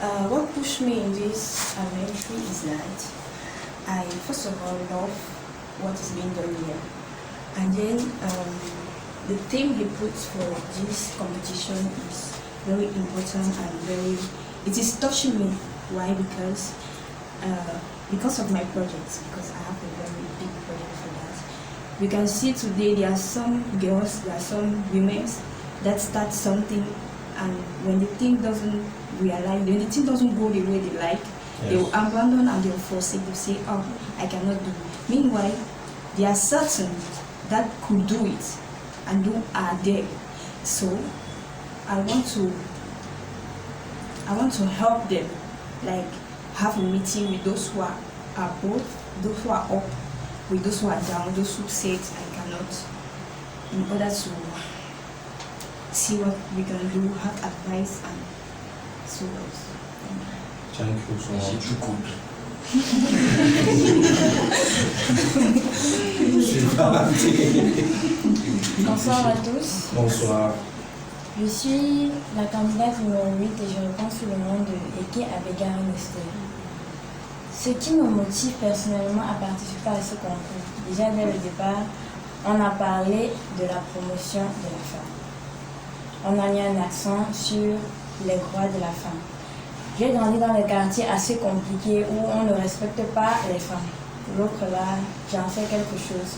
What pushed me in this adventure is that I first of all love what is being done here, and then the theme he puts for this competition is very important and very. It is touching me. Why? Because of my projects. Because I have a very big project for that. You can see today there are some girls, there are some women that start something, and when the thing doesn't realize, when the thing doesn't go the way they like, they will abandon and they will forsake. They say, "Oh, I cannot do it." Meanwhile, there are certain that could do it and who are there. So I want to help them, like have a meeting with those who are above, those who are up, with those who are down, those who say I cannot, in order to see what we can do, have advice and so on. Thank you so much. C'est tout cool. Bonsoir à tous. Bonsoir. Je suis la candidate numéro 8 et je réponds sous le nom de Eke Abegari Nestor. Ce qui me motive personnellement à participer à ce concours, déjà dès le départ, on a parlé de la promotion de la femme. On a mis un accent sur les droits de la femme. J'ai grandi dans des quartiers assez compliqués où on ne respecte pas les femmes. Pour l'autre là, j'en fais quelque chose.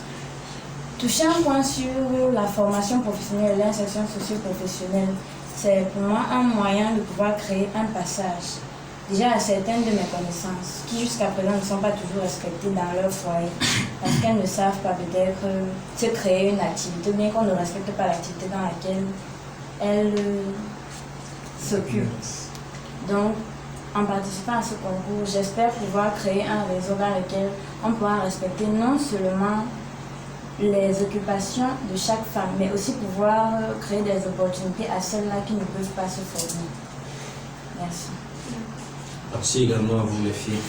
Toucher un point sur la formation professionnelle et l'insertion socio-professionnelle, c'est pour moi un moyen de pouvoir créer un passage. Déjà à certaines de mes connaissances, qui jusqu'à présent ne sont pas toujours respectées dans leur foyer, parce qu'elles ne savent pas peut-être se créer une activité, bien qu'on ne respecte pas l'activité dans laquelle elles s'occupent. Donc, en participant à ce concours, j'espère pouvoir créer un réseau dans lequel on pourra respecter non seulement les occupations de chaque femme, mais aussi pouvoir créer des opportunités à celles-là qui ne peuvent pas se former. Merci. Merci également à vous les filles.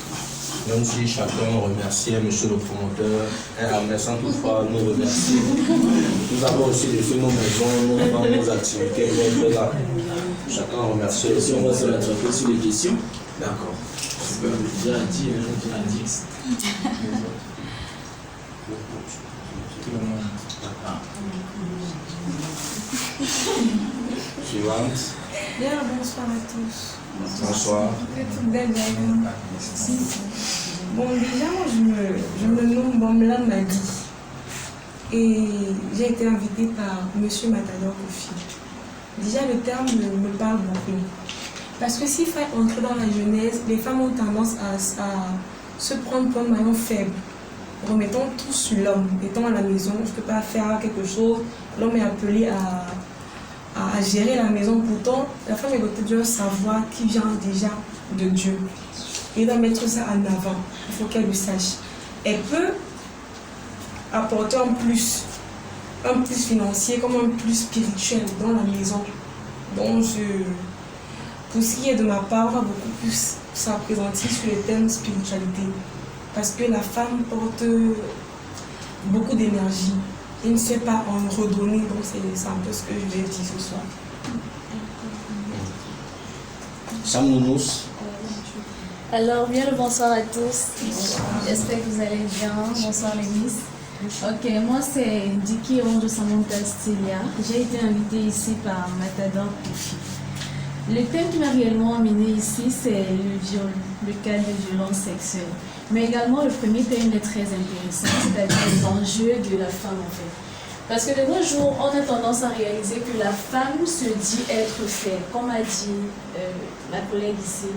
Même si chacun remerciait monsieur le promoteur, en remerciant toutefois nous remercier. Nous avons aussi défait nos maisons, nos femmes, nos activités, nous là. Chacun remercie. Si on va se rattraper sur les questions. D'accord. Déjà dit, on a dit. Tout le monde. Suivante. Bien, bonsoir à tous. Bonsoir. Vous êtes toutes belles d'ailleurs. Merci. Bon, déjà, moi, je me nomme Bamla Madi. Et j'ai été invitée par Monsieur Matador Kofi. Déjà, le terme me parle beaucoup. Parce que s'il faut entrer dans la jeunesse, les femmes ont tendance à se prendre pour un maillon faible. Remettons tout sur l'homme. Étant à la maison, je ne peux pas faire quelque chose. L'homme est appelé à gérer la maison. Pourtant, la femme est dotée d'un savoir qui vient déjà de Dieu. Et il doit mettre ça en avant. Il faut qu'elle le sache. Elle peut apporter un plus financier comme un plus spirituel dans la maison. Donc, pour ce qui est de ma part, on va beaucoup plus s'appesantir sur le thème spiritualité. Parce que la femme porte beaucoup d'énergie. Elle ne sait pas en redonner, donc c'est un peu ce que je vais dire ce soir. Sam Nounous. Alors, bien le bonsoir à tous. J'espère que vous allez bien. Bonsoir les miss. Ok, moi c'est Diki Ronjo Samantha Stilia. J'ai été invitée ici par Matador Kofi. Le thème qui m'a réellement amené ici, c'est le viol, le cas de violence sexuelle. Mais également, le premier thème est très intéressant, c'est-à-dire les enjeux de la femme en fait. Parce que de nos jours, on a tendance à réaliser que la femme se dit être faible, comme a dit ma collègue ici.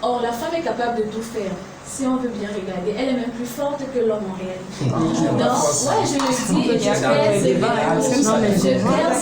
Or, la femme est capable de tout faire. Si on veut bien regarder, elle est même plus forte que l'homme en réalité. Donc, ouais, je le dis, je perds